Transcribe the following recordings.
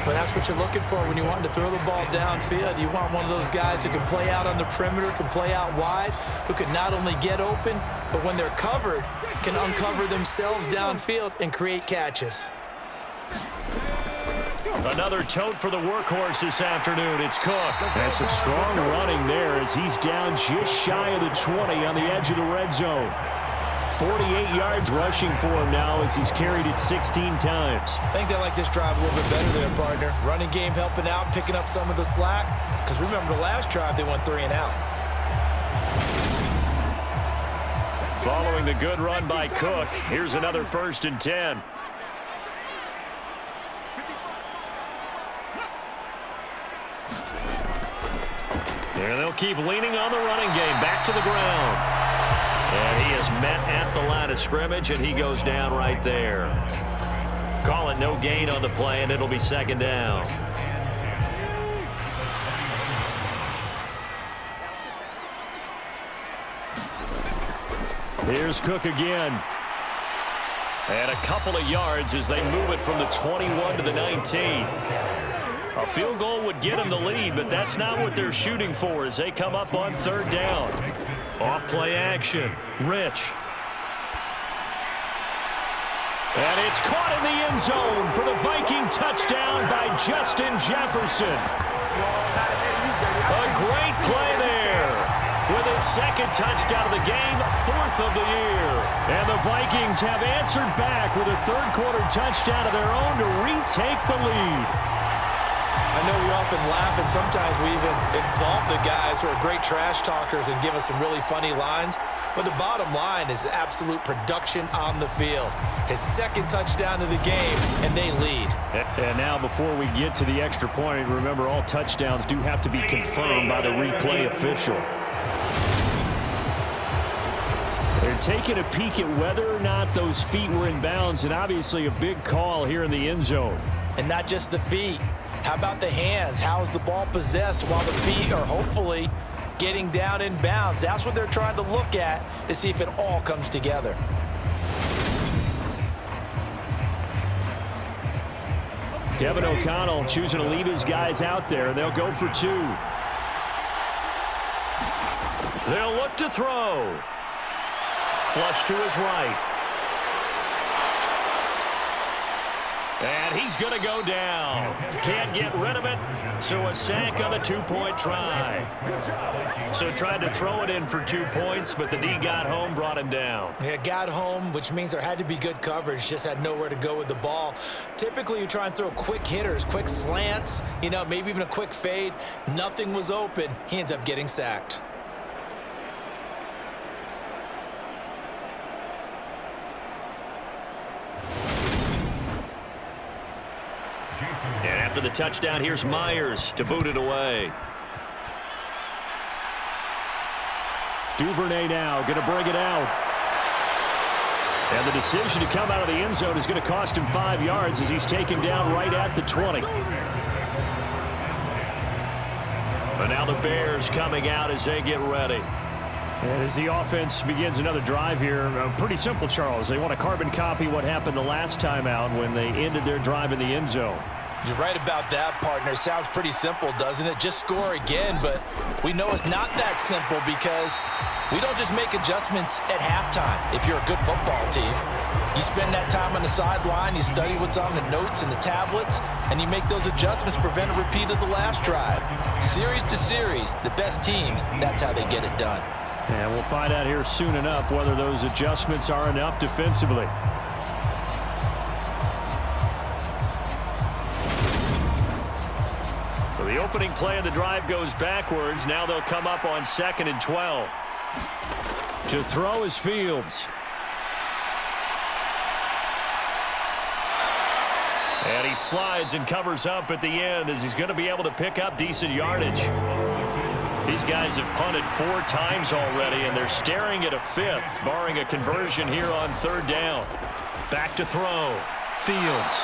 But that's what you're looking for when you want to throw the ball downfield. You want one of those guys who can play out on the perimeter, can play out wide, who can not only get open, but when they're covered, can uncover themselves downfield and create catches. Another tote for the workhorse this afternoon. It's Cook. And some strong running there as he's down just shy of the 20 on the edge of the red zone. 48 yards rushing for him now as he's carried it 16 times. I think they like this drive a little bit better there, partner. Running game helping out, picking up some of the slack. Because remember, the last drive they went 3 and out. Following the good run by Cook, here's another 1st and 10. And they'll keep leaning on the running game. Back to the ground. And he is met at the line of scrimmage, and he goes down right there. Call it no gain on the play, and it'll be 2nd down. Here's Cook again. And a couple of yards as they move it from the 21 to the 19. A field goal would get them the lead, but that's not what they're shooting for as they come up on 3rd down. Off play action. Rich. And it's caught in the end zone for the Viking touchdown by Justin Jefferson. A great play there with his 2nd touchdown of the game, 4th of the year. And the Vikings have answered back with a 3rd quarter touchdown of their own to retake the lead. I know we often laugh, and sometimes we even exalt the guys who are great trash talkers and give us some really funny lines. But the bottom line is absolute production on the field. His 2nd touchdown of the game, and they lead. And now before we get to the extra point, remember all touchdowns do have to be confirmed by the replay official. They're taking a peek at whether or not those feet were in bounds, and obviously a big call here in the end zone. And not just the feet. How about the hands? How is the ball possessed while the feet are hopefully getting down in bounds? That's what they're trying to look at to see if it all comes together. Kevin O'Connell choosing to leave his guys out there. They'll go for 2. They'll look to throw. Flush to his right. And he's going to go down. Can't get rid of it, so a sack on the 2-point try. So tried to throw it in for 2 points, but the D got home, brought him down. Yeah, got home, which means there had to be good coverage. Just had nowhere to go with the ball. Typically, you try and throw quick hitters, quick slants, maybe even a quick fade. Nothing was open. He ends up getting sacked. And after the touchdown, here's Myers to boot it away. Duvernay now going to bring it out. And the decision to come out of the end zone is going to cost him 5 yards as he's taken down right at the 20. But now the Bears coming out as they get ready. And as the offense begins another drive here, pretty simple, Charles. They want to carbon copy what happened the last time out when they ended their drive in the end zone. You're right about that, partner. Sounds pretty simple, doesn't it? Just score again, but we know it's not that simple because we don't just make adjustments at halftime if you're a good football team. You spend that time on the sideline, you study what's on the notes and the tablets, and you make those adjustments, prevent a repeat of the last drive. Series to series, the best teams, that's how they get it done. And we'll find out here soon enough whether those adjustments are enough defensively. So the opening play of the drive goes backwards. Now they'll come up on 2nd and 12. To throw is Fields. And he slides and covers up at the end as he's going to be able to pick up decent yardage. These guys have punted 4 times already, and they're staring at a 5th, barring a conversion here on 3rd down. Back to throw. Fields.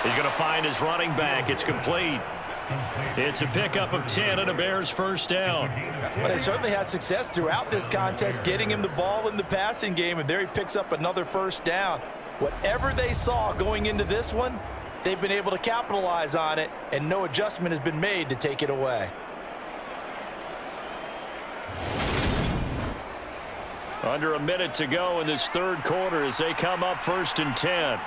He's going to find his running back. It's complete. It's a pickup of 10 and a Bears first down. But they certainly had success throughout this contest, getting him the ball in the passing game, and there he picks up another first down. Whatever they saw going into this one, they've been able to capitalize on it, and no adjustment has been made to take it away. Under a minute to go in this third quarter as they come up 1st and 10.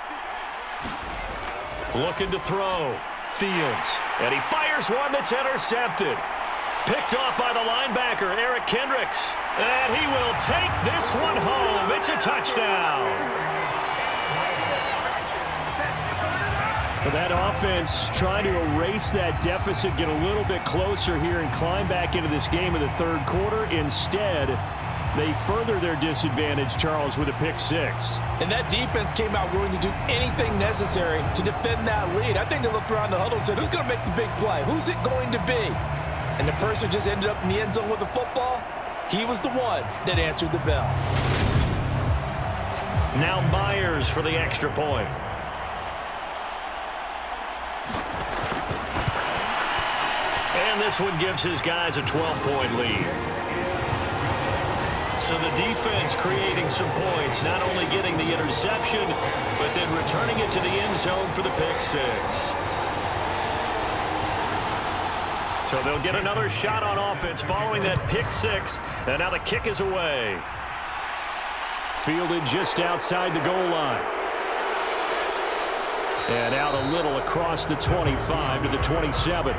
Looking to throw. Fields. And he fires one that's intercepted. Picked off by the linebacker, Eric Kendricks. And he will take this one home. It's a touchdown. That offense trying to erase that deficit, get a little bit closer here and climb back into this game in the third quarter. Instead, they further their disadvantage, Charles, with a pick six. And that defense came out willing to do anything necessary to defend that lead. I think they looked around the huddle and said, who's going to make the big play? Who's it going to be? And the person just ended up in the end zone with the football. He was the one that answered the bell. Now Myers for the extra point. And this one gives his guys a 12-point lead. So the defense creating some points, not only getting the interception, but then returning it to the end zone for the pick six. So they'll get another shot on offense following that pick six, and now the kick is away. Fielded just outside the goal line. And out a little across the 25 to the 27.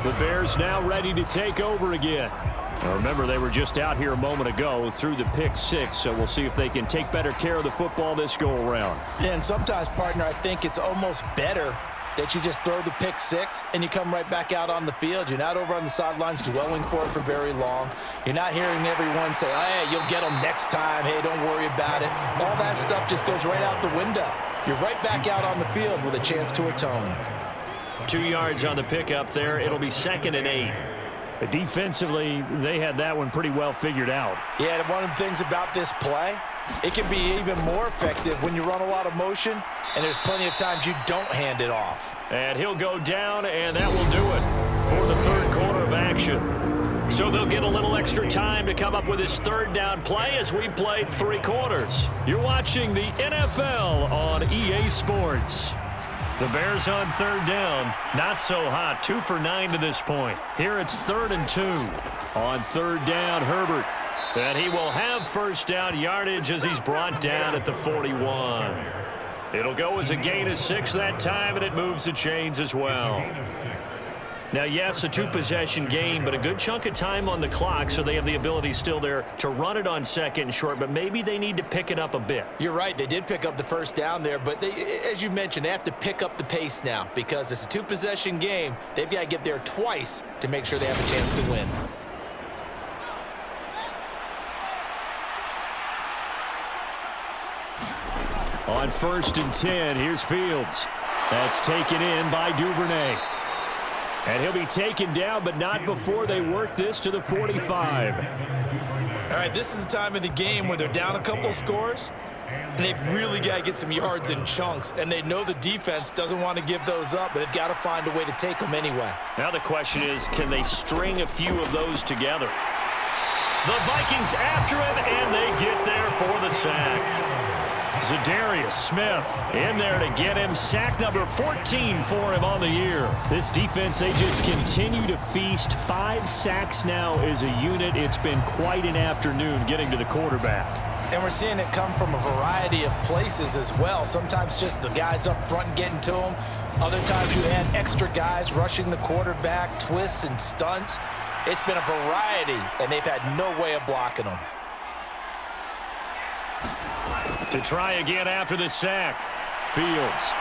The Bears now ready to take over again. Now remember, they were just out here a moment ago through the pick six, so we'll see if they can take better care of the football this go-around. Yeah, and sometimes, partner, I think it's almost better that you just throw the pick six and you come right back out on the field. You're not over on the sidelines dwelling for it for very long. You're not hearing everyone say, oh, hey, you'll get them next time. Hey, don't worry about it. All that stuff just goes right out the window. You're right back out on the field with a chance to atone. 2 yards on the pickup there. It'll be 2nd and 8. Defensively, they had that one pretty well figured out. Yeah, and one of the things about this play, it can be even more effective when you run a lot of motion, and there's plenty of times you don't hand it off. And he'll go down, and that will do it for the third quarter of action. So they'll get a little extra time to come up with his third down play as we played 3 quarters. You're watching the NFL on EA Sports. The Bears on third down. Not so hot. 2 for 9 to this point. Here it's 3rd and 2. On third down, Herbert. And he will have first down yardage as he's brought down at the 41. It'll go as a gain of 6 that time, and it moves the chains as well. Now, yes, a 2-possession game, but a good chunk of time on the clock, so they have the ability still there to run it on 2nd and short, but maybe they need to pick it up a bit. You're right. They did pick up the first down there, but they, as you mentioned, they have to pick up the pace now because it's a 2-possession game. They've got to get there twice to make sure they have a chance to win. On 1st and 10, here's Fields. That's taken in by Duvernay. And he'll be taken down, but not before they work this to the 45. All right, this is the time of the game where they're down a couple of scores, and they've really got to get some yards in chunks, and they know the defense doesn't want to give those up, but they've got to find a way to take them anyway. Now the question is, can they string a few of those together? The Vikings after him, and they get there for the sack. Za'Darius Smith in there to get him. Sack number 14 for him on the year. This defense, they just continue to feast. 5 sacks now as a unit. It's been quite an afternoon getting to the quarterback. And we're seeing it come from a variety of places as well. Sometimes just the guys up front getting to him. Other times you had extra guys rushing the quarterback, twists and stunts. It's been a variety, and they've had no way of blocking them. To try again after the sack. Fields.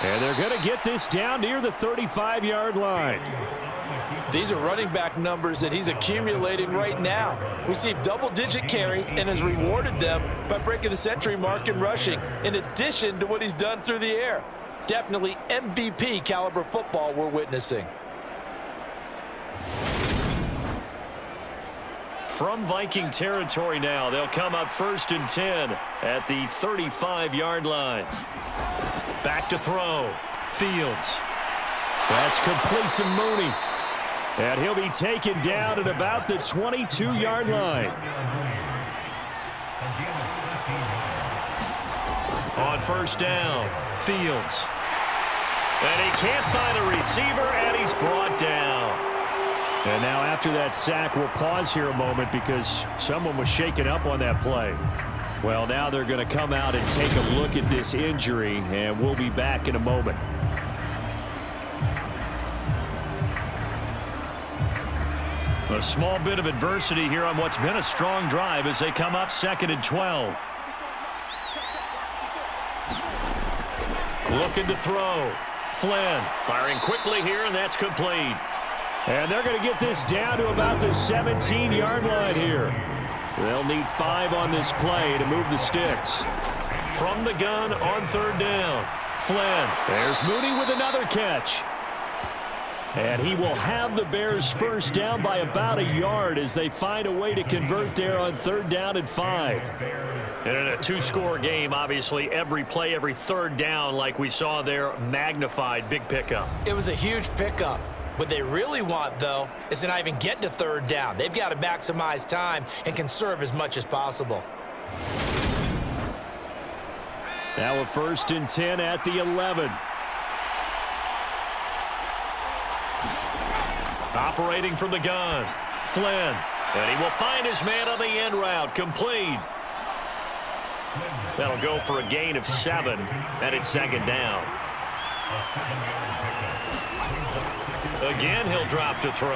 And they're going to get this down near the 35-yard line. These are running back numbers that he's accumulating right now. Received double-digit carries and has rewarded them by breaking the century mark in rushing, in addition to what he's done through the air. Definitely MVP caliber football we're witnessing. From Viking territory now, they'll come up 1st and 10 at the 35-yard line. Back to throw. Fields. That's complete to Mooney. And he'll be taken down at about the 22-yard line. On first down, Fields. And he can't find a receiver, and he's brought down. And now after that sack, we'll pause here a moment because someone was shaken up on that play. Well, now they're going to come out and take a look at this injury, and we'll be back in a moment. A small bit of adversity here on what's been a strong drive as they come up 2nd and 12. Looking to throw. Flynn firing quickly here, and that's complete. And they're going to get this down to about the 17-yard line here. They'll need 5 on this play to move the sticks. From the gun on 3rd down. Flynn. There's Mooney with another catch. And he will have the Bears first down by about a yard as they find a way to convert there on 3rd down and 5. And in a 2-score game, obviously, every play, every 3rd down, like we saw there, magnified. Big pickup. It was a huge pickup. What they really want, though, is to not even get to 3rd down. They've got to maximize time and conserve as much as possible. Now a 1st and 10 at the 11. Operating from the gun. Flynn. And he will find his man on the end route. Complete. That'll go for a gain of 7. And it's 2nd down. Again, he'll drop to throw.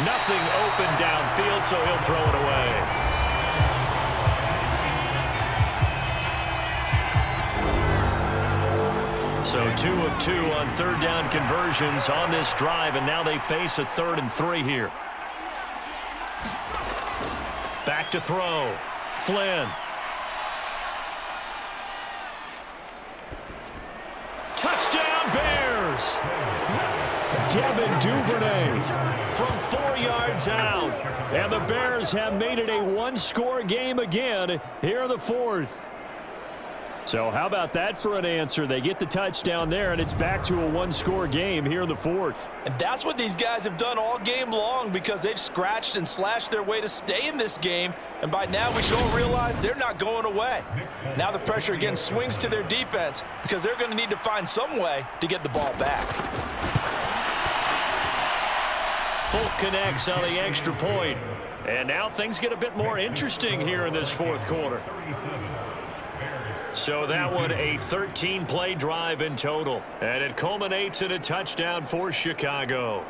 Nothing open downfield, so he'll throw it away. So 2 of 2 on 3rd down conversions on this drive, and now they face a 3rd and 3 here. Back to throw. Flynn. Touchdown, Bears! Devin Duvernay from 4 yards out. And the Bears have made it a 1-score game again here in the 4th. So how about that for an answer? They get the touchdown there, and it's back to a 1-score game here in the 4th. And that's what these guys have done all game long because they've scratched and slashed their way to stay in this game. And by now we should all realize they're not going away. Now the pressure again swings to their defense because they're going to need to find some way to get the ball back. Folk connects on the extra point. And now things get a bit more interesting here in this 4th quarter. So that one a 13-play drive in total. And it culminates in a touchdown for Chicago.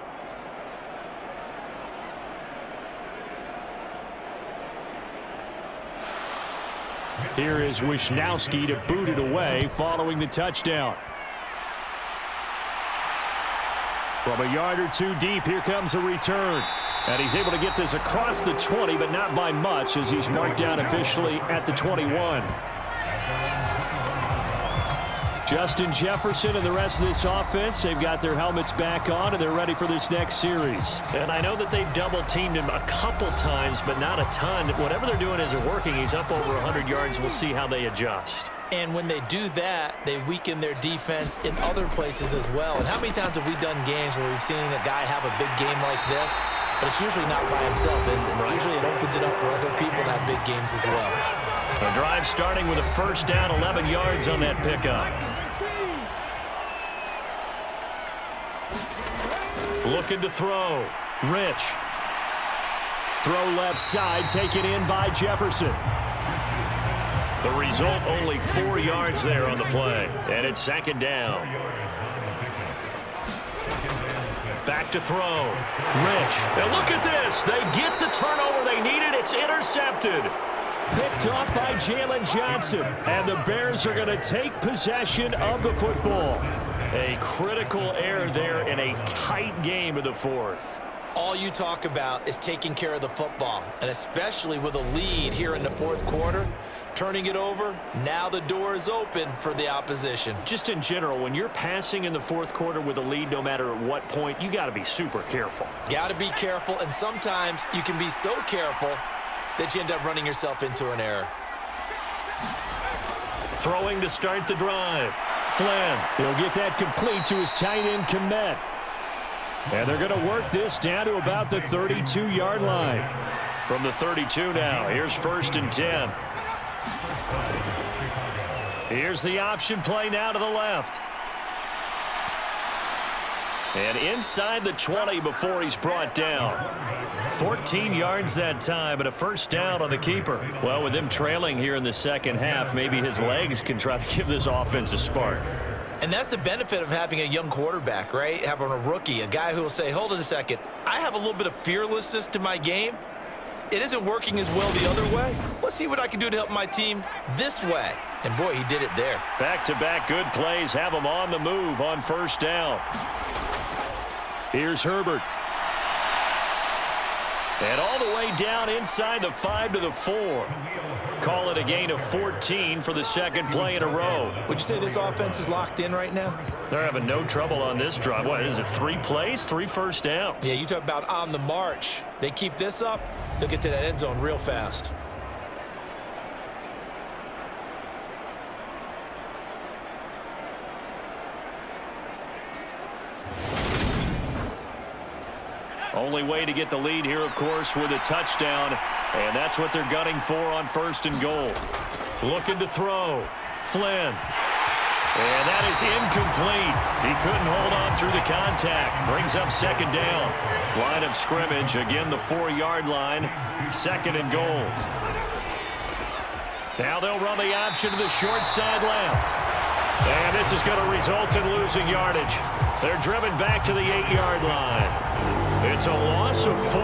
Here is Wisnowski to boot it away following the touchdown. From a yard or 2 deep, here comes a return. And he's able to get this across the 20, but not by much as he's marked down officially at the 21. Justin Jefferson and the rest of this offense, they've got their helmets back on, and they're ready for this next series. And I know that they've double-teamed him a couple times, but not a ton. Whatever they're doing isn't working. He's up over 100 yards. We'll see how they adjust. And when they do that, they weaken their defense in other places as well. And how many times have we done games where we've seen a guy have a big game like this, but it's usually not by himself, is it? Right. Usually it opens it up for other people to have big games as well. A drive starting with a 1st down, 11 yards on that pickup. Looking to throw. Rich. Throw left side, taken in by Jefferson. The result, only 4 yards there on the play. And it's 2nd down. Back to throw. Rich. And look at this. They get the turnover they needed. It's intercepted. Picked off by Jalen Johnson. And the Bears are going to take possession of the football. A critical error there in a tight game of the 4th. All you talk about is taking care of the football, and especially with a lead here in the 4th quarter, turning it over, now the door is open for the opposition. Just in general, when you're passing in the 4th quarter with a lead, no matter at what point, you got to be super careful. Got to be careful, and sometimes you can be so careful that you end up running yourself into an error. Throwing to start the drive. Flynn. He'll get that complete to his tight end, Kmet. And they're going to work this down to about the 32-yard line. From the 32 now, here's 1st and 10. Here's the option play now to the left. And inside the 20 before he's brought down. 14 yards that time, and a first down on the keeper. Well, with him trailing here in the second half, maybe his legs can try to give this offense a spark. And that's the benefit of having a young quarterback, right? Having a rookie, a guy who will say, hold it a second, I have a little bit of fearlessness to my game. It isn't working as well the other way. Let's see what I can do to help my team this way. And, boy, he did it there. Back-to-back good plays have him on the move on first down. Here's Herbert. And all the way down inside the 5 to the 4. Call it a gain of 14 for the second play in a row. Would you say this offense is locked in right now? They're having no trouble on this drive. What is it, 3 plays, 3 first downs? Yeah, you talk about on the march. They keep this up, they'll get to that end zone real fast. Only way to get the lead here, of course, with a touchdown. And that's what they're gunning for on 1st and goal. Looking to throw. Flynn. And that is incomplete. He couldn't hold on through the contact. Brings up 2nd down. Line of scrimmage. Again, the 4-yard line. 2nd and goal. Now they'll run the option to the short side left. And this is going to result in losing yardage. They're driven back to the 8-yard line. It's a loss of 4.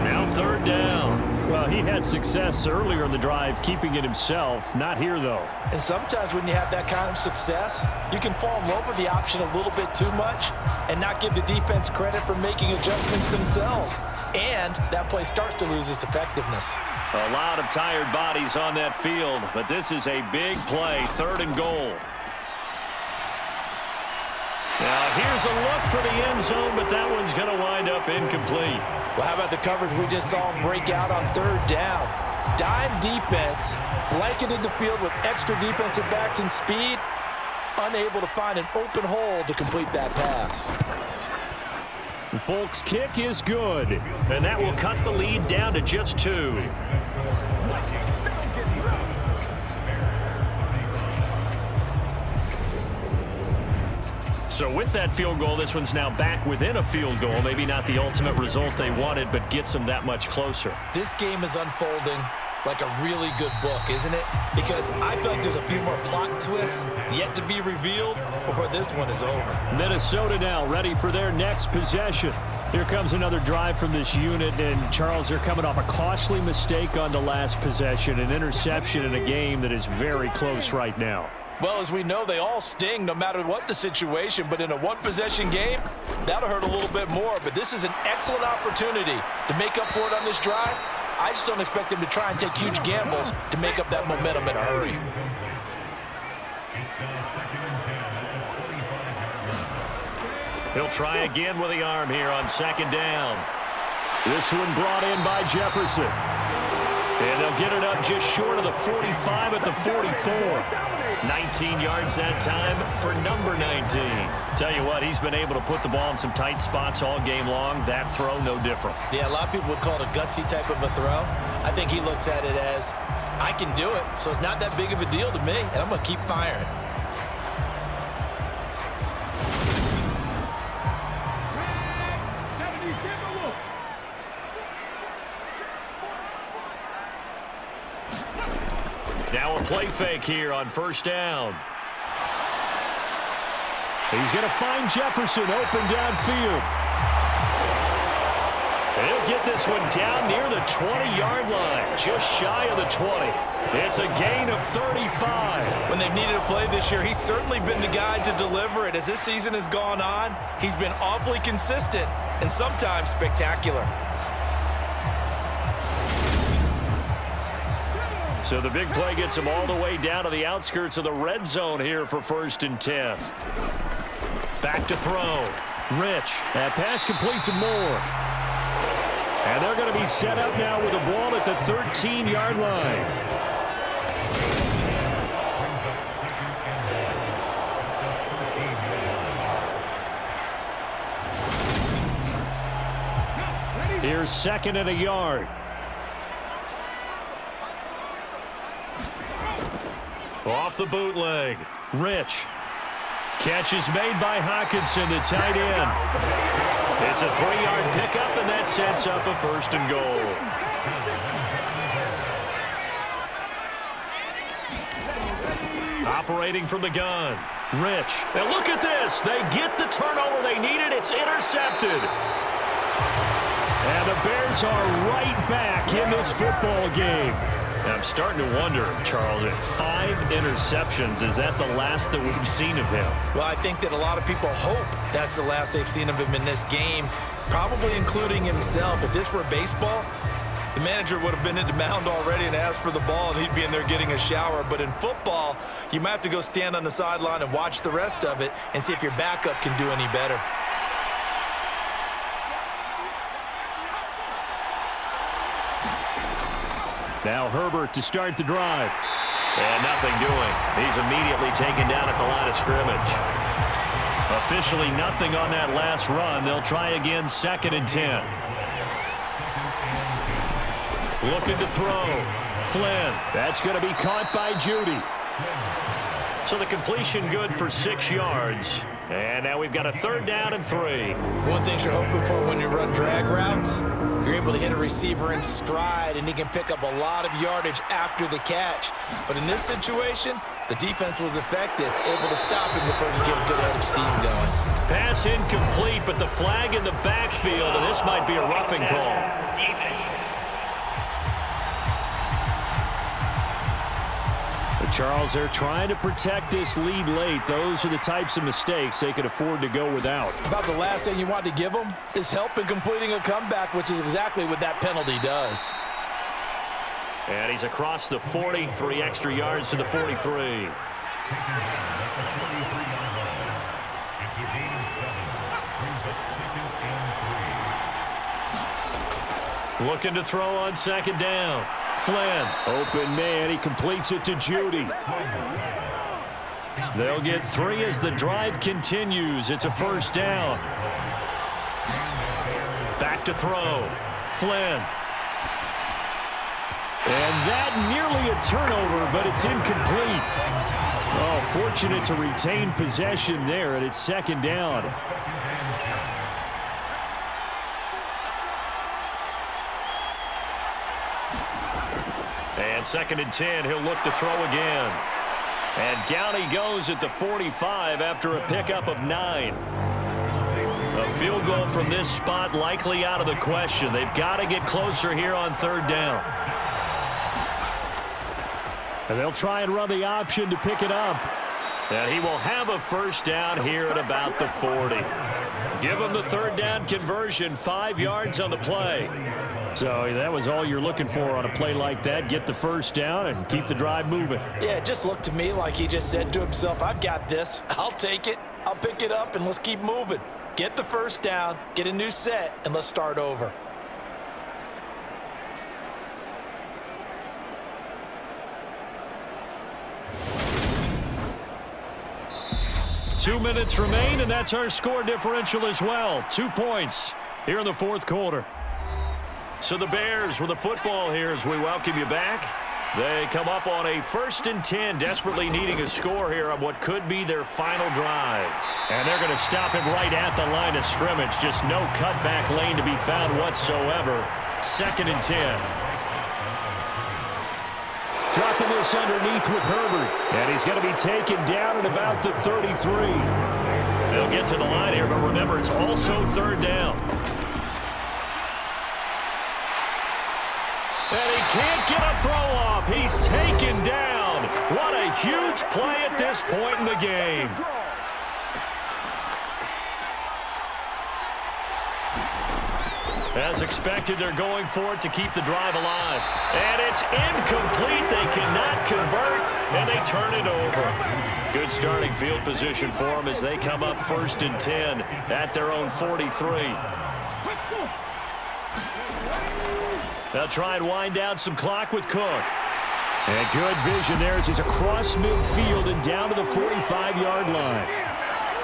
Now 3rd down. Well, he had success earlier in the drive keeping it himself. Not here, though. And sometimes when you have that kind of success, you can fall in love with the option a little bit too much and not give the defense credit for making adjustments themselves. And that play starts to lose its effectiveness. A lot of tired bodies on that field, but this is a big play. 3rd and goal. Now, here's a look for the end zone, but that one's going to wind up incomplete. Well, how about the coverage we just saw him break out on 3rd down? Dime defense, blanketed the field with extra defensive backs and speed, unable to find an open hole to complete that pass. Folks' kick is good. And that will cut the lead down to just 2. So with that field goal, this one's now back within a field goal. Maybe not the ultimate result they wanted, but gets them that much closer. This game is unfolding like a really good book, isn't it? Because I feel like there's a few more plot twists yet to be revealed before this one is over. Minnesota now ready for their next possession. Here comes another drive from this unit, and Charles, they're coming off a costly mistake on the last possession, an interception in a game that is very close right now. Well, as we know, they all sting no matter what the situation, but in a one-possession game, that'll hurt a little bit more. But this is an excellent opportunity to make up for it on this drive. I just don't expect them to try and take huge gambles to make up that momentum in a hurry. He'll try again with the arm here on 2nd down. This one brought in by Jefferson. And they'll get it up just short of the 45 at the 44. 19 yards that time for number 19. Tell you what, he's been able to put the ball in some tight spots all game long. That throw, no different. Yeah, a lot of people would call it a gutsy type of a throw. I think he looks at it as, I can do it, so it's not that big of a deal to me, and I'm going to keep firing. Now a play fake here on 1st down. He's going to find Jefferson open downfield. He'll get this one down near the 20-yard line, just shy of the 20. It's a gain of 35. When they've needed a play this year, he's certainly been the guy to deliver it. As this season has gone on, he's been awfully consistent and sometimes spectacular. So the big play gets him all the way down to the outskirts of the red zone here for 1st and 10. Back to throw. Rich. That pass complete to Moore. And they're going to be set up now with a ball at the 13-yard line. Here's 2nd and a yard. Off the bootleg. Rich. Catch is made by Hockenson, the tight end. It's a 3-yard pickup, and that sets up a 1st and goal. Operating from the gun. Rich. And look at this. They get the turnover they needed. It's intercepted. And the Bears are right back in this football game. I'm starting to wonder, Charles, if 5 interceptions, is that the last that we've seen of him? Well, I think that a lot of people hope that's the last they've seen of him in this game, probably including himself. If this were baseball, the manager would have been in the mound already and asked for the ball, and he'd be in there getting a shower. But in football, you might have to go stand on the sideline and watch the rest of it and see if your backup can do any better. Now Herbert to start the drive. And nothing doing. He's immediately taken down at the line of scrimmage. Officially nothing on that last run. They'll try again, 2nd and 10. Looking to throw. Flynn. That's going to be caught by Judy. So the completion good for 6 yards. And now we've got a 3rd down and 3. One thing you're hoping for when you run drag routes, you're able to hit a receiver in stride, and he can pick up a lot of yardage after the catch. But in this situation, the defense was effective, able to stop him before he get a good head of steam going. Pass incomplete, but the flag in the backfield, and this might be a roughing call. Charles, they're trying to protect this lead late. Those are the types of mistakes they could afford to go without. About the last thing you want to give them is help in completing a comeback, which is exactly what that penalty does. And he's across the 40, 3 extra yards to the 43. Looking to throw on 2nd down. Flynn, open man, he completes it to Judy. They'll get 3 as the drive continues. It's a 1st down. Back to throw. Flynn. And that nearly a turnover, but it's incomplete. Oh, fortunate to retain possession there, and it's 2nd down. And 2nd and 10, he'll look to throw again. And down he goes at the 45 after a pickup of 9. A field goal from this spot likely out of the question. They've got to get closer here on 3rd down. And they'll try and run the option to pick it up. And he will have a 1st down here at about the 40. Give him the 3rd down conversion, 5 yards on the play. So that was all you're looking for on a play like that. Get the 1st down and keep the drive moving. Yeah, it just looked to me like he just said to himself, I've got this. I'll take it. I'll pick it up, and let's keep moving. Get the 1st down, get a new set, and let's start over. Two minutes remain, and that's our score differential as well. 2 points here in the 4th quarter. So the Bears with the football here as we welcome you back. They come up on a 1st and 10, desperately needing a score here on what could be their final drive. And they're going to stop him right at the line of scrimmage. Just no cutback lane to be found whatsoever. 2nd and 10. Dropping this underneath with Herbert. And he's going to be taken down at about the 33. They'll get to the line here, but remember, it's also 3rd down. And he can't get a throw off. He's taken down. What a huge play at this point in the game. As expected, they're going for it to keep the drive alive. And it's incomplete. They cannot convert, and they turn it over. Good starting field position for them as they come up 1st and 10 at their own 43. They'll try and wind down some clock with Cook. And good vision there as he's across midfield and down to the 45-yard line.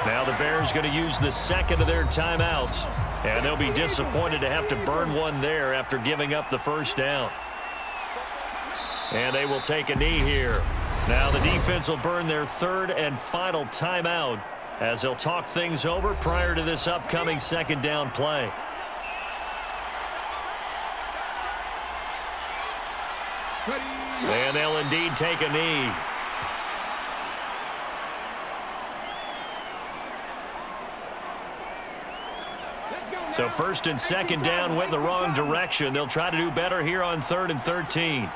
Now the Bears going to use the 2nd of their timeouts. And they'll be disappointed to have to burn one there after giving up the first down. And they will take a knee here. Now the defense will burn their third and final timeout as they'll talk things over prior to this upcoming second down play. And they'll indeed take a knee. So first and second down went the wrong direction. They'll try to do better here on 3rd and 13.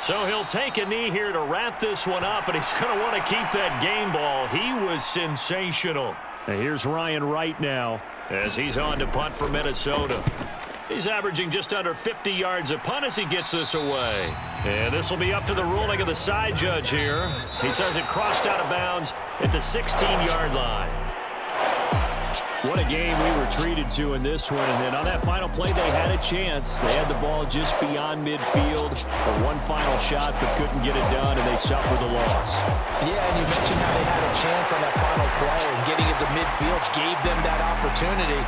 So he'll take a knee here to wrap this one up, and he's going to want to keep that game ball. He was sensational. And here's Ryan Wright now as he's on to punt for Minnesota. He's averaging just under 50 yards a punt as he gets this away. And this will be up to the ruling of the side judge here. He says it crossed out of bounds at the 16-yard line. What a game we were treated to in this one. And then on that final play, they had a chance. They had the ball just beyond midfield for one final shot, but couldn't get it done, and they suffered the loss. Yeah, and you mentioned how they had a chance on that final play, and getting it to midfield gave them that opportunity,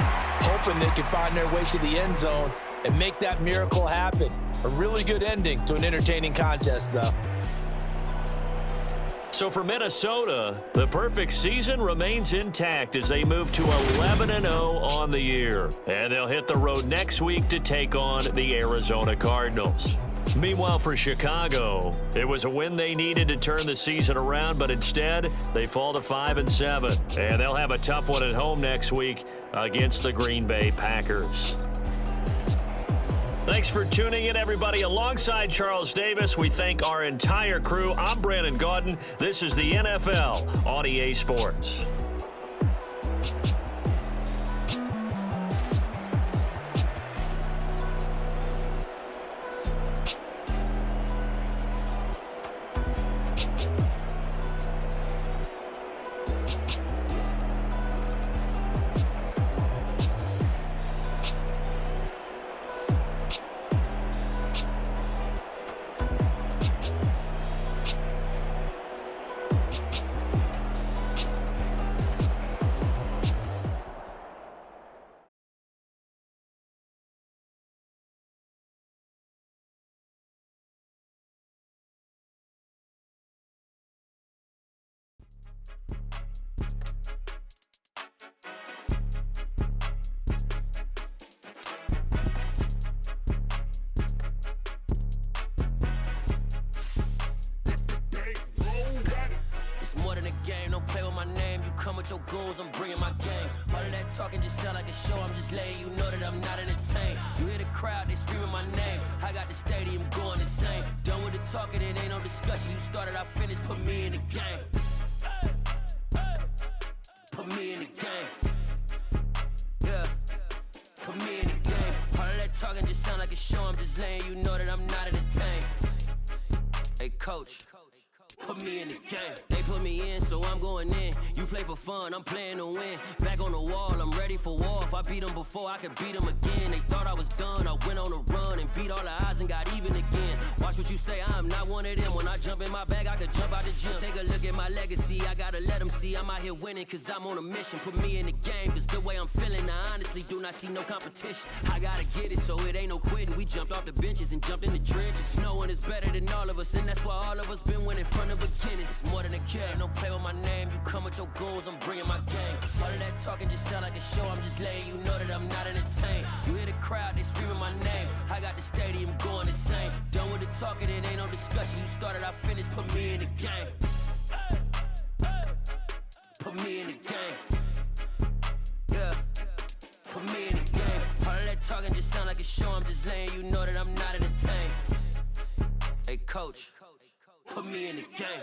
hoping they could find their way to the end zone and make that miracle happen. A really good ending to an entertaining contest, though. So for Minnesota, the perfect season remains intact as they move to 11-0 on the year. And they'll hit the road next week to take on the Arizona Cardinals. Meanwhile, for Chicago, it was a win they needed to turn the season around, but instead, they fall to 5-7. And they'll have a tough one at home next week against the Green Bay Packers. Thanks for tuning in, everybody. Alongside Charles Davis, we thank our entire crew. I'm Brandon Gaudin. This is the NFL on EA Sports. Come with your goons, I'm bringing my gang. All of that talking just sound like a show. I'm just letting you know that I'm not entertained. You hear the crowd, they screaming my name. I got the stadium going insane. Done with the talking, it ain't no discussion. You started, I finished, put me in the game. Put me in the game. Yeah, put me in the game. All of that talking just sound like a show. I'm just letting you know that I'm not entertained. Hey, coach. Put me in the game. They put me in, so I'm going in. You play for fun, I'm playing to win. Back on the wall, I'm ready for war. If I beat them before, I could beat them again. They thought I was done, I went on a run and beat all the odds and got even again. Watch what you say, I'm not one of them. When I jump in my bag, I could jump out the gym. Take a look at my legacy, I gotta let them see I'm out here winning, cause I'm on a mission. Put me in the game, cause the way I'm feeling, I honestly do not see no competition. I gotta get it, so it ain't no quitting. We jumped off the benches and jumped in the trenches. No one is better than all of us, and that's why all of us been winning from the beginning. It's more than a kid, don't play with my name. You come with your goons, I'm bringing my gang. All of that talking just sound like a show. I'm just letting you know that I'm not entertained. You hear the crowd, they screaming my name. I got the stadium going insane. Done with the talking, it ain't no discussion. You started, I finished, put me in the game. Put me in the game. Yeah, put me in the game. All of that talking just sound like a show. I'm just letting you know that I'm not entertained. Hey, coach. Put me in the game.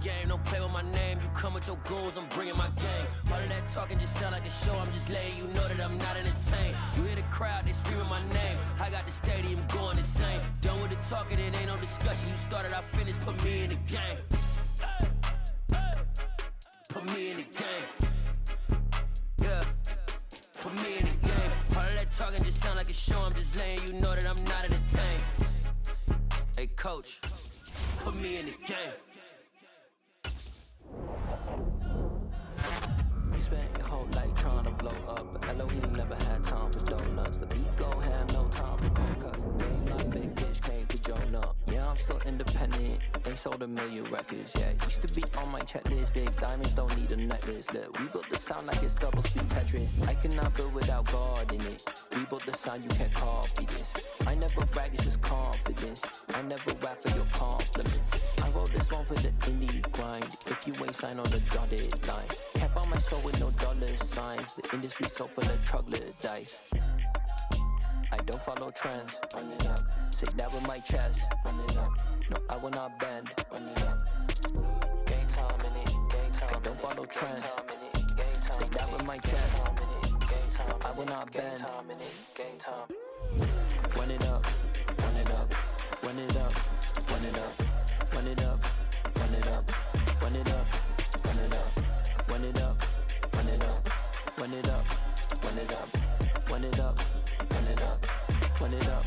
game, don't play with my name. You come with your goons, I'm bringing my game. All of that talking just sound like a show, I'm just letting you know that I'm not entertained. You hear the crowd, they screaming my name. I got the stadium going insane. Done with the talking, it ain't no discussion. You started, I finished, put me in the game. Put me in the game. Yeah, put me in the game. All of that talking just sound like a show, I'm just letting you know that I'm not entertained. Hey coach, put me in the game. You spent your whole life trying to blow up, but Elohim never had time for donuts. The beat go ham, no time for cold cuts. The game like big bitch came to Jonah. Yeah, I'm still independent, ain't sold a million records yet. Used to be on my checklist, big diamonds don't need a necklace. Look, we built the sound like it's double speed Tetris. I cannot build without God in it. We built the sound, you can't copy this. I never brag, it's just confidence. I never rap for your compliments. I wrote this one for the indie grind. If you ain't signed on the dotted line, can't buy my soul with no dollar signs. The industry so full of troglodytes. I don't follow trends. Run it up. Say that with my chest. Run it up. No, I will not bend. Run it up. Game time in it. Game time. I don't follow trends. Say that with my chest. I will not bend. Game time. Run it up. Run it up. Run it up. Run it up. Run it up. Run it up. Run it up. Run it up. Run it up. Run it up. Run it up. Run it up. Run it up. Run it up. Run it up.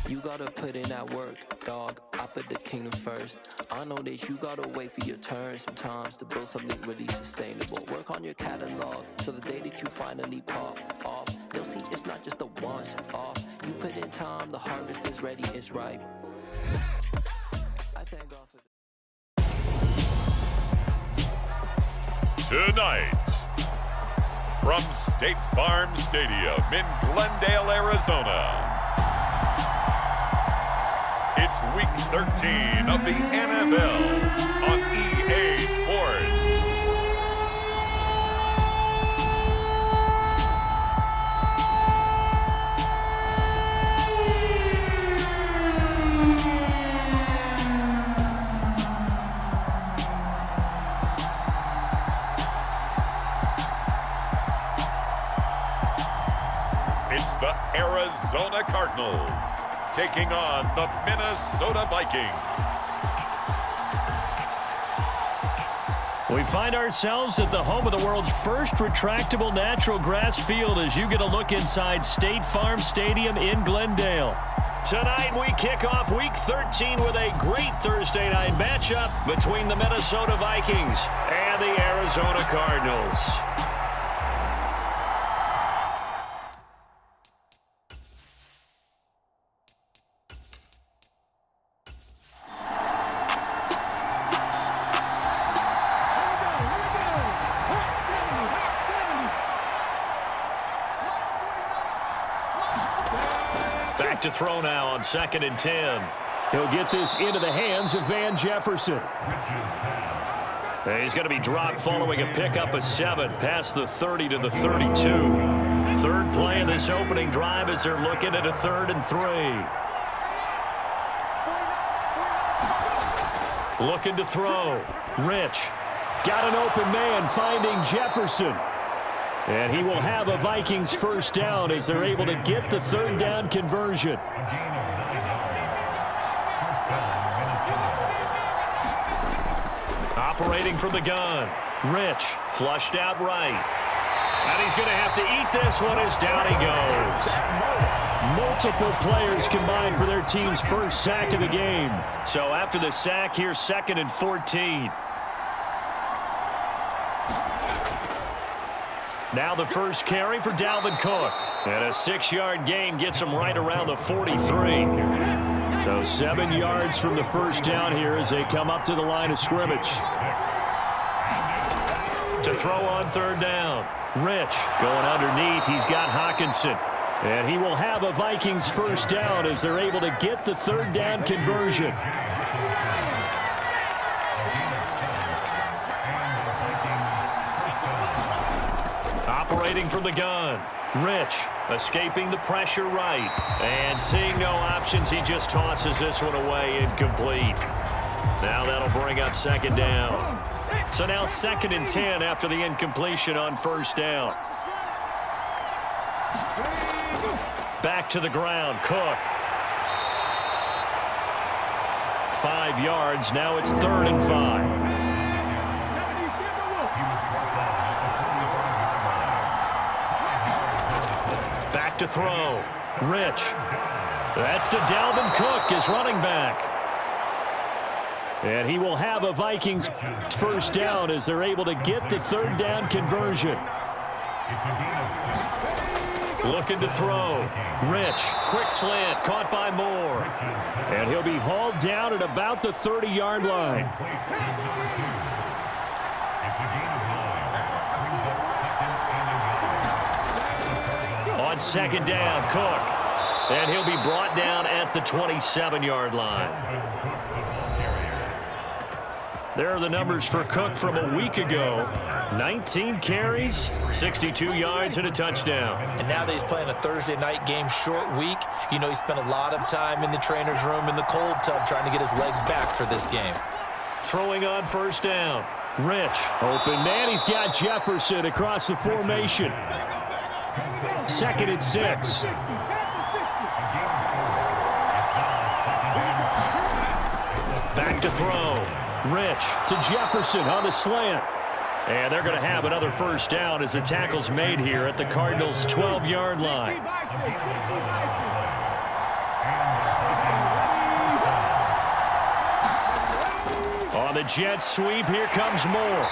You gotta put in that work, dog. I put the kingdom first. I know that you gotta wait for your turn sometimes to build something really sustainable. Work on your catalog so the day that you finally pop off, they'll see it's not just a once off. You put in time, the harvest is ready, it's ripe. I thank God for Tonight, from State Farm Stadium in Glendale, Arizona, it's Week 13 of the NFL on EA Sports. It's the Arizona Cardinals taking on the Minnesota Vikings. We find ourselves at the home of the world's first retractable natural grass field as you get a look inside State Farm Stadium in Glendale. Tonight we kick off Week 13 with a great Thursday night matchup between the Minnesota Vikings and the Arizona Cardinals. Back to throw now on 2nd and 10. He'll get this into the hands of Van Jefferson. He's going to be dropped following a pickup of 7 past the 30 to the 32. Third play of this opening drive as they're looking at a 3rd and 3. Looking to throw. Rich got an open man finding Jefferson. And he will have a Vikings first down as they're able to get the 3rd down conversion. Operating from the gun. Rich flushed out right. And he's going to have to eat this one as down he goes. Multiple players combined for their team's first sack of the game. So after the sack, here's 2nd and 14. Now the first carry for Dalvin Cook. And a 6-yard gain gets him right around the 43. So 7 yards from the first down here as they come up to the line of scrimmage. To throw on 3rd down. Rich going underneath. He's got Hawkinson. And he will have a Vikings first down as they're able to get the 3rd down conversion. Operating from the gun. Rich escaping the pressure right. And seeing no options, he just tosses this one away incomplete. Now that'll bring up second down. So now 2nd and 10 after the incompletion on first down. Back to the ground, Cook. 5 yards, now it's 3rd and 5. Back to throw, Rich. That's to Dalvin Cook, his running back. And he will have a Vikings first down as they're able to get the 3rd down conversion. Looking to throw. Rich, quick slant, caught by Moore. And he'll be hauled down at about the 30-yard line. On 2nd down, Cook. And he'll be brought down at the 27-yard line. There are the numbers for Cook from a week ago. 19 carries, 62 yards, and a touchdown. And now that he's playing a Thursday night game, short week, you know he spent a lot of time in the trainer's room in the cold tub trying to get his legs back for this game. Throwing on first down. Rich. Open man, he's got Jefferson across the formation. 2nd and 6. Back to throw. Rich to Jefferson on the slant. And they're going to have another first down as the tackle's made here at the Cardinals' 12-yard line. On the jet sweep, here comes Moore.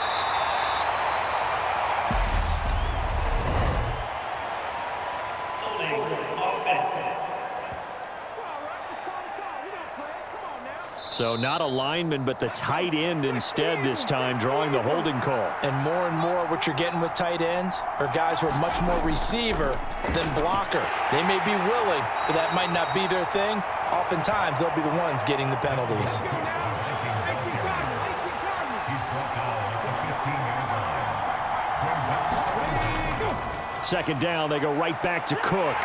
So not a lineman, but the tight end instead this time, drawing the holding call. And more, what you're getting with tight ends are guys who are much more receiver than blocker. They may be willing, but that might not be their thing. Oftentimes, they'll be the ones getting the penalties. Second down, they go right back to Cook.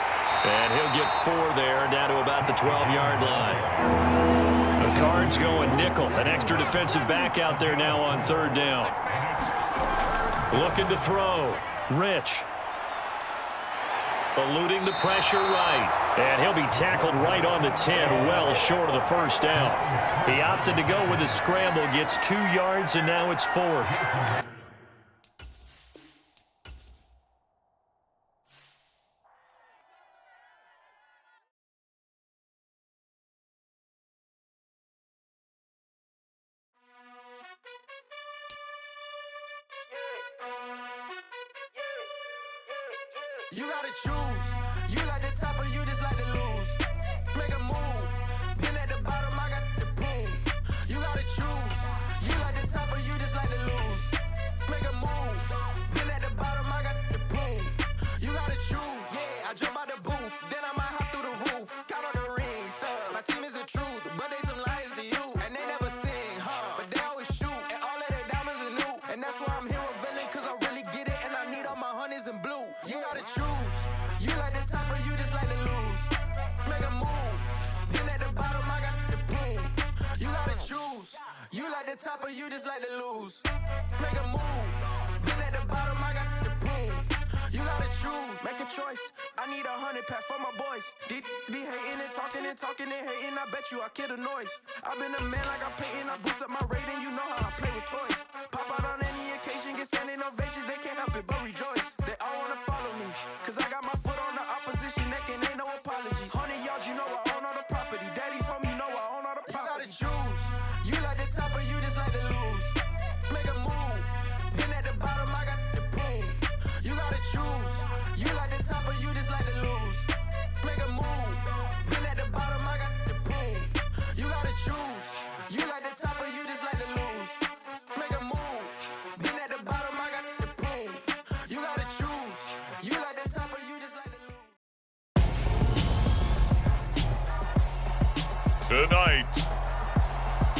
And he'll get 4 there, down to about the 12-yard line. The Cards going nickel. An extra defensive back out there now on 3rd down. Looking to throw. Rich. Eluding the pressure right. And he'll be tackled right on the 10, well short of the first down. He opted to go with a scramble, gets 2 yards, and now it's 4th. You gotta choose. You like the top or you just like to lose. Make a move. Been at the bottom, I got the prove. You gotta choose. You like the top or you just like to lose. Make a move. Been at the bottom, I got the prove. You gotta choose. Yeah, I jump out the booth. Then I might hop through the roof. Count on the rings. My team is the truth, but they some liars to you. And they never sing, but they always shoot. And all of their diamonds are new. And that's why I'm here with villain, cause I really get it. And I need all my honeys in blue. You gotta choose. You like the top or you just like to lose. Make a move. Been at the bottom, I got the proof. You gotta choose. You like the top or you just like to lose. Make a move. Been at the bottom, I got the proof. You gotta choose. Make a choice. I need 100 pack for my boys. They be hating and talking and hating. I bet you I kill the noise. I've been a man like I'm Peyton. I boost up my rating. You know how I play with toys. Pop out on any occasion, get standing ovations. They can't help it but rejoice. They all wanna follow me, cause I got my foot on the opposition neck and ain't no apologies. 100 yards, you know I own all the property. Daddy's home, you know I own all the property. You gotta choose. You like the top or you just like to lose. Make a move. Been at the bottom, I got the proof. You gotta choose. You like the top or you just like to lose. Make a move. Been at the bottom, I got the proof. You gotta choose. You like the top or you just like to lose. Make a move. Been at the bottom, I got the proof. You gotta choose. You like the top or you just like to lose. Tonight,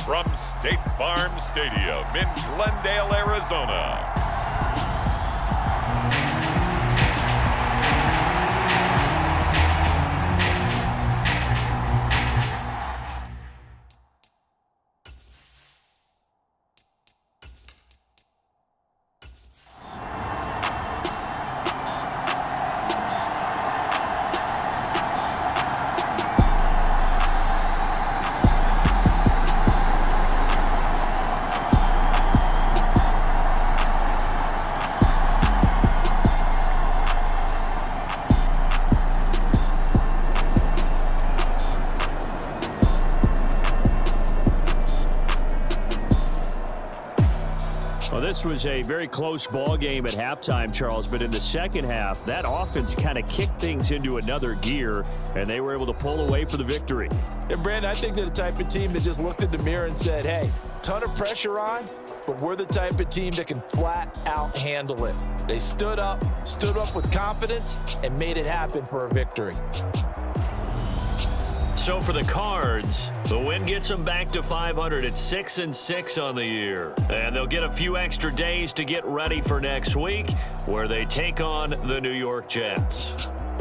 from State Farm Stadium in Glendale, Arizona. this was a very close ball game at halftime, Charles, but in the second half, that offense kind of kicked things into another gear, and they were able to pull away for the victory. And, Brandon, I think they're the type of team that just looked in the mirror and said, hey, ton of pressure on, but we're the type of team that can flat out handle it. They stood up with confidence, and made it happen for a victory. So for the Cards, the win gets them back to 500 at 6-6 on the year. And they'll get a few extra days to get ready for next week, where they take on the New York Jets.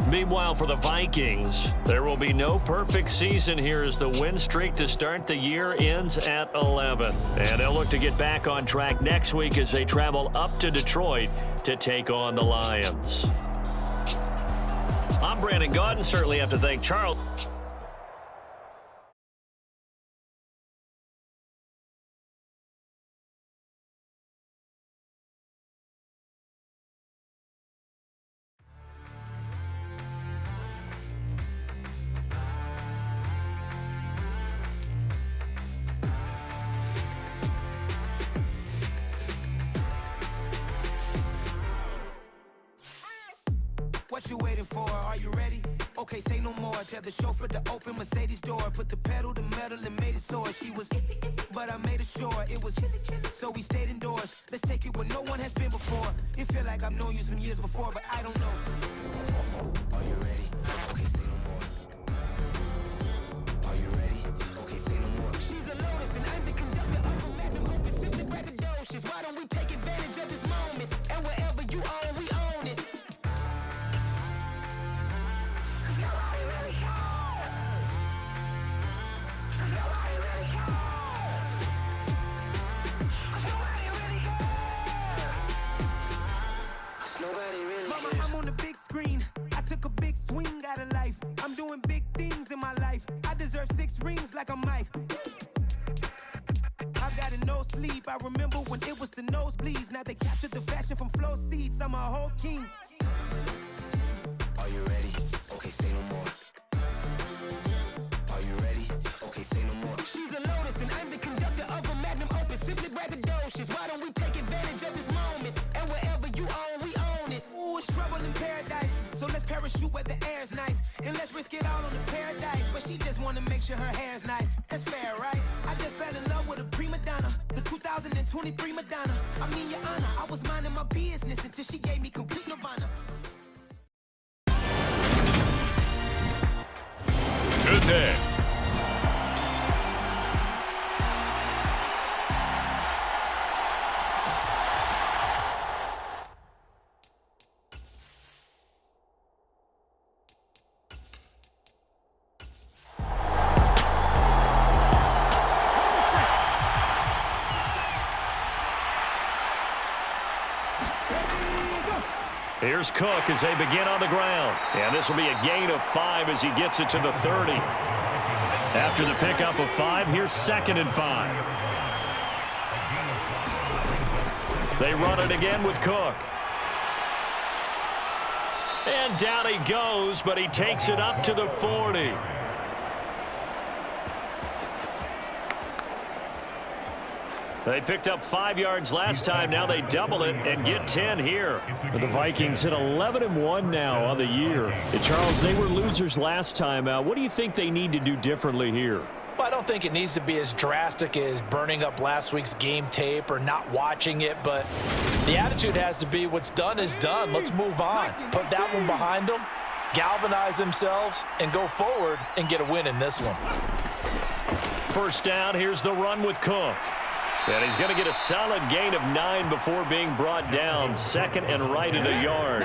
Meanwhile, for the Vikings, there will be no perfect season here as the win streak to start the year ends at 11. And they'll look to get back on track next week as they travel up to Detroit to take on the Lions. I'm Brandon Gaudin. Certainly have to thank Charles. What you waiting for? Are you ready? Okay, say no more. Tell the chauffeur to open Mercedes door. Put the pedal to metal and made it soar. She was, but I made it sure it was. So we stayed indoors. Let's take it where no one has been before. It feel like I've known you some years before, but I don't know. Are you ready? Okay, say no more. Are you ready? Okay, say no more. She's a Lotus and I'm the conductor of a Magnum Opus. Simply braggadocious. Why don't we take advantage of this moment? And wherever you own, we own it. Mama, I'm on the big screen. I took a big swing out of life. I'm doing big things in my life. I deserve 6 rings like I'm Mike. I've got no sleep. I remember when it was the nosebleeds. Now they captured the fashion from flow seats. I'm a whole king. Are you ready? Okay, say no more. Are you ready? Okay, say no more. She's a Lotus and I'm the conductor of a Magnum Opus. Simply braggadocious. Why don't we take advantage of this moment? And wherever you own, we own it. Ooh, it's trouble in paradise. So let's parachute where the air's nice. And let's risk it all on the paradise. But she just wanna make sure her hair's nice. That's fair, right? I just fell in love with a prima donna. The 2023 Madonna. I mean, your honor, I was minding my business until she gave me complete nirvana. Good day. Here's Cook as they begin on the ground. And this will be a gain of 5 as he gets it to the 30. After the pickup of 5, here's 2nd and 5. They run it again with Cook. And down he goes, but he takes it up to the 40. They picked up 5 yards last time. Now they double it and get 10 here. The Vikings hit 11-1 now on the year. And Charles, they were losers last time out. What do you think they need to do differently here? Well, I don't think it needs to be as drastic as burning up last week's game tape or not watching it, but the attitude has to be what's done is done. Let's move on. Put that one behind them, galvanize themselves, and go forward and get a win in this one. First down, here's the run with Cook. And he's going to get a solid gain of 9 before being brought down. 2nd and right at a yard.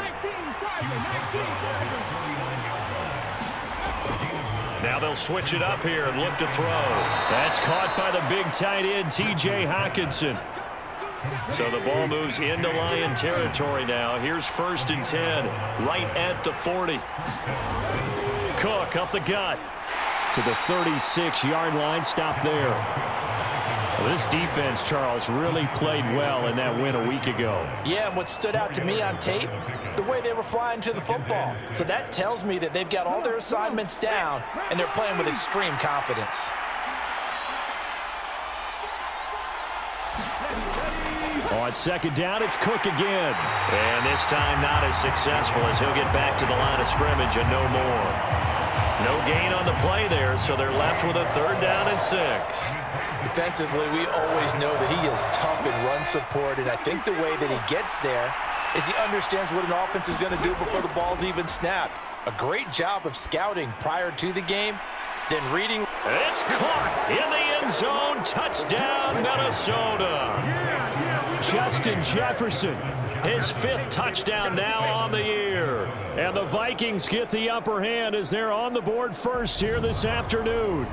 Now they'll switch it up here and look to throw. That's caught by the big tight end, T.J. Hockenson. So the ball moves into Lion territory now. Here's 1st and 10, right at the 40. Cook up the gut. To the 36-yard line, stop there. Well, this defense, Charles, really played well in that win a week ago. Yeah, and what stood out to me on tape, the way they were flying to the football. So that tells me that they've got all their assignments down, and they're playing with extreme confidence. On On second down, it's Cook again. And this time not as successful as he'll get back to the line of scrimmage and no more. No gain on the play there, so they're left with a 3rd down and 6. Defensively, we always know that he is tough in run support, and I think the way that he gets there is he understands what an offense is going to do before the ball's even snapped. A great job of scouting prior to the game, then reading. It's caught in the end zone. Touchdown, Minnesota. Justin Jefferson, His 5th touchdown now on the year. and the Vikings get the upper hand as they're on the board first here this afternoon.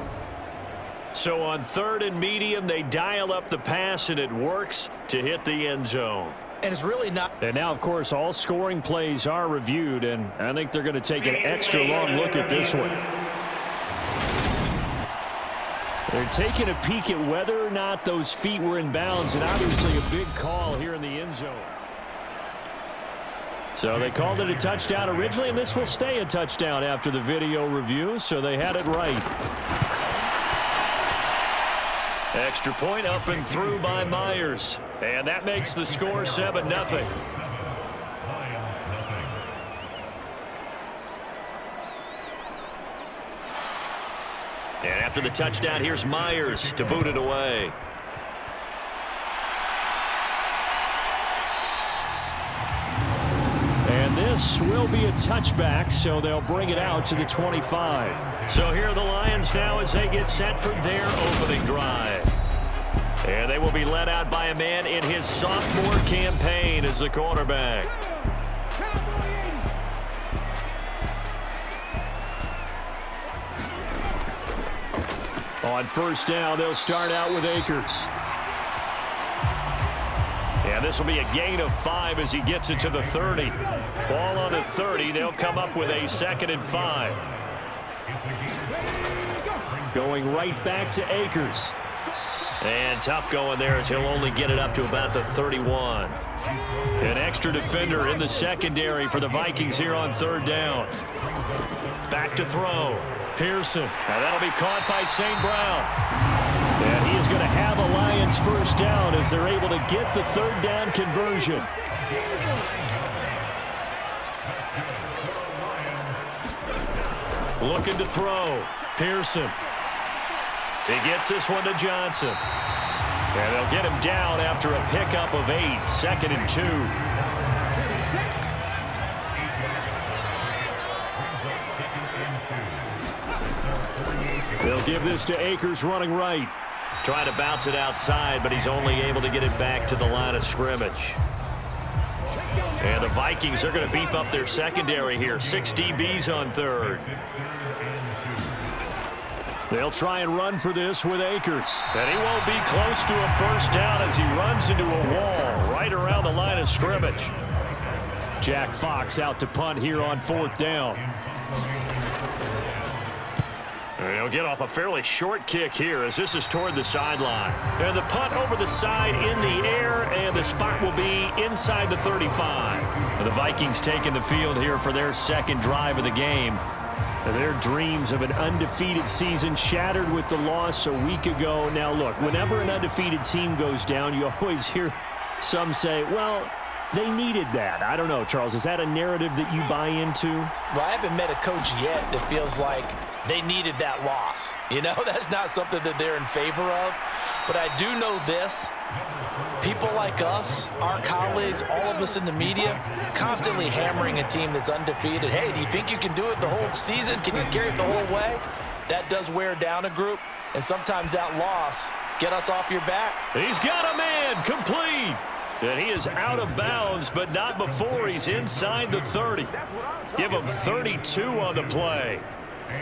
So on 3rd and medium, they dial up the pass, and it works to hit the end zone. And it's really not. And now, of course, all scoring plays are reviewed, and I think they're going to take an extra long look at this one. They're taking a peek at whether or not those feet were in bounds, and obviously a big call here in the end zone. So they called it a touchdown originally, and this will stay a touchdown after the video review, so they had it right. Extra point up and through by Myers. And that makes the score 7-0. And after the touchdown, here's Myers to boot it away. And this will be a touchback, so they'll bring it out to the 25. So here are the Lions now as they get set for their opening drive. And they will be led out by a man in his sophomore campaign as the quarterback. On 1st down, they'll start out with Akers. And this will be a gain of 5 as he gets it to the 30. Ball on the 30. They'll come up with a 2nd and 5. Going right back to Akers. And tough going there as he'll only get it up to about the 31. An extra defender in the secondary for the Vikings here on 3rd down. Back to throw. Pearson. Now that'll be caught by St. Brown. And he is going to have a Lions 1st down as they're able to get the 3rd down conversion. Looking to throw. Pearson. He gets this one to Johnson. And they'll get him down after a pickup of 8. 2nd and 2. They'll give this to Akers running right. Trying to bounce it outside, but he's only able to get it back to the line of scrimmage. And the Vikings are going to beef up their secondary here. 6 DBs on 3rd. They'll try and run for this with Akers. And he won't be close to a 1st down as he runs into a wall right around the line of scrimmage. Jack Fox out to punt here on 4th down. And he'll get off a fairly short kick here as this is toward the sideline. And the punt over the side in the air, and the spot will be inside the 35. And the Vikings taking the field here for their 2nd drive of the game. Their dreams of an undefeated season shattered with the loss a week ago. Now, look, whenever an undefeated team goes down, you always hear some say, well, they needed that. I don't know, Charles. Is that a narrative that you buy into? Well, I haven't met a coach yet that feels like they needed that loss. You know, that's not something that they're in favor of. But I do know this. People like us, our colleagues, all of us in the media, constantly hammering a team that's undefeated. Hey, do you think you can do it the whole season? Can you carry it the whole way? That does wear down a group, and sometimes that loss get us off your back. He's got a man complete. And he is out of bounds, but not before he's inside the 30. Give him 32 on the play.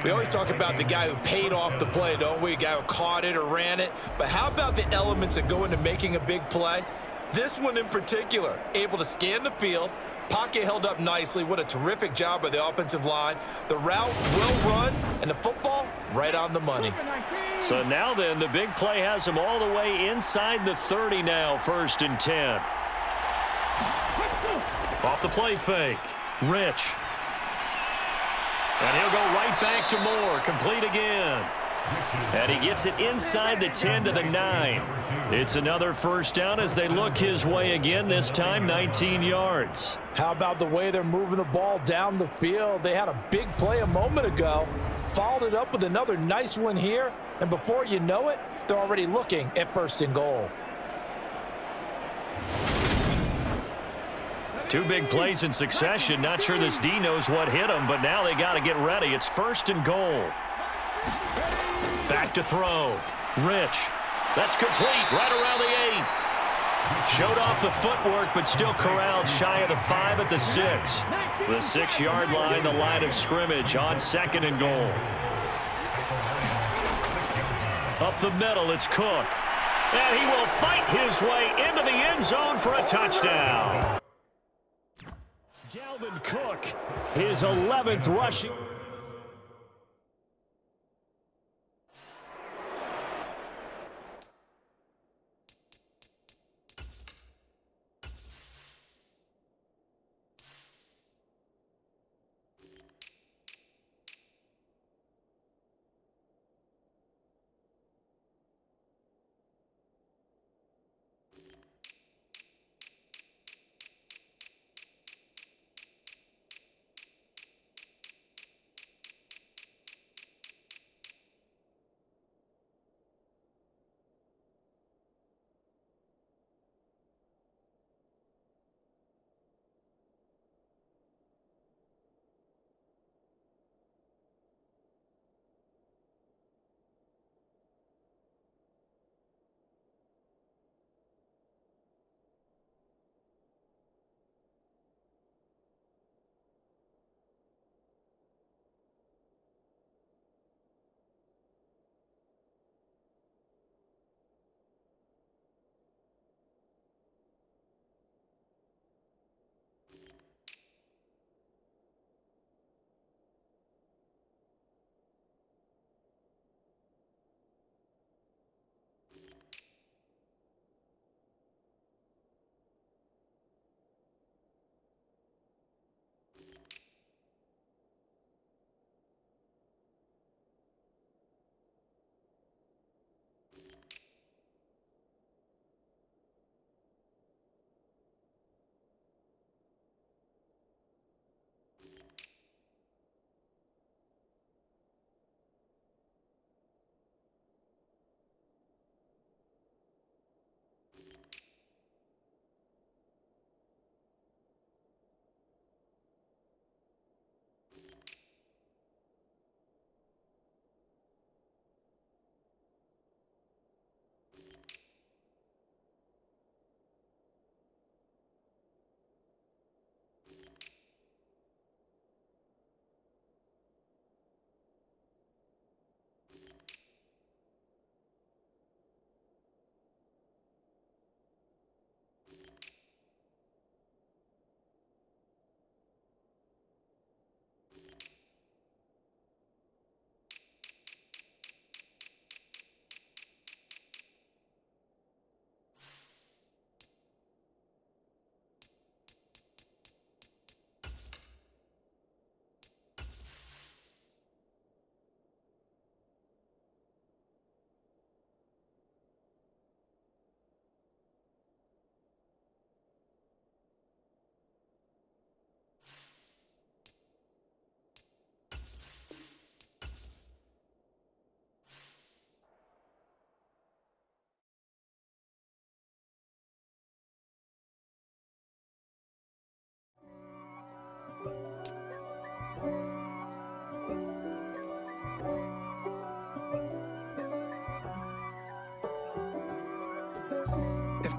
We always talk about the guy who paid off the play, don't we? A guy who caught it or ran it. But how about the elements that go into making a big play? This one in particular, able to scan the field, pocket held up nicely. What a terrific job by the offensive line. The route well run, and the football right on the money. So now then, the big play has him all the way inside the 30 now, 1st and 10. Off the play fake. Rich. And he'll go right back to Moore. Complete again. And he gets it inside the 10 to the 9. It's another first down as they look his way again, this time 19 yards. How about the way they're moving the ball down the field? They had a big play a moment ago, followed it up with another nice one here, and before you know it, they're already looking at 1st and goal. Two big plays in succession. Not sure this D knows what hit him, but now they got to get ready. It's 1st and goal. Back to throw. Rich. That's complete right around the 8. Showed off the footwork, but still corralled shy of the 5 at the 6. The 6-yard line, the line of scrimmage on 2nd and goal. Up the middle, it's Cook. And he will fight his way into the end zone for a touchdown. Dalvin Cook, his 11th rushing.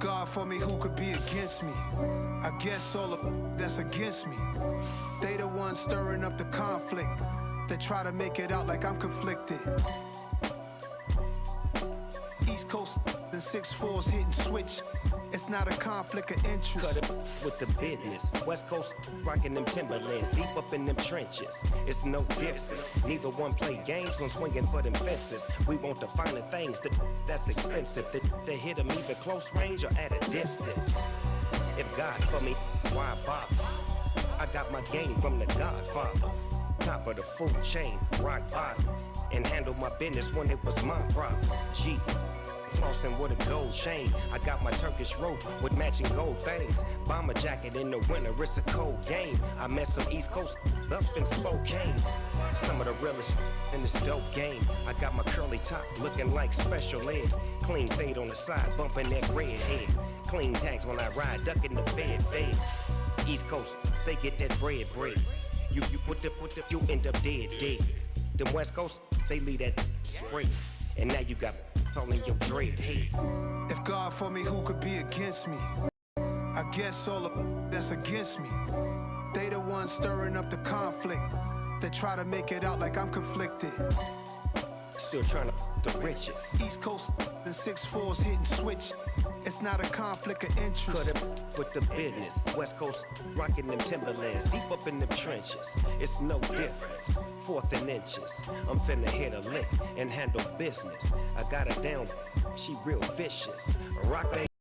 God for me, who could be against me? I guess all of that's against me. They the ones stirring up the conflict. They try to make it out like I'm conflicted. East Coast and 6'4s hitting switch. It's not a conflict of interest. Cut it with the business. West Coast rocking them Timberlands, deep up in them trenches. It's no difference. Neither one play games when swinging for them fences. We want the finer things that's expensive. That hit them either close range or at a distance. If God for me, why bother? I got my game from the Godfather. Top of the food chain, rock bottom. and handle my business when it was my problem. G. Flossing with a gold chain. I got my Turkish rope with matching gold things. Bomber jacket in the winter, it's a cold game. I met some East Coast up in Spokane. Some of the realest in this dope game. I got my curly top looking like special ed. Clean fade on the side, bumping that red head. Clean tags when I ride, ducking the fed. East Coast, they get that bread. You you end up dead. Them West Coast, they leave that spray. And now you got calling your dread head. If God for me, who could be against me? I guess all that's against me. They the ones stirring up the conflict. They try to make it out like I'm conflicted. Still trying to the riches. East Coast and 6'4s hitting switch. It's not a conflict of interest. Cut it with the business. West Coast rocking them Timberlands. Deep up in them trenches. It's no difference. 4th and inches. I'm finna hit a lick and handle business. I got her down. She real vicious. Rock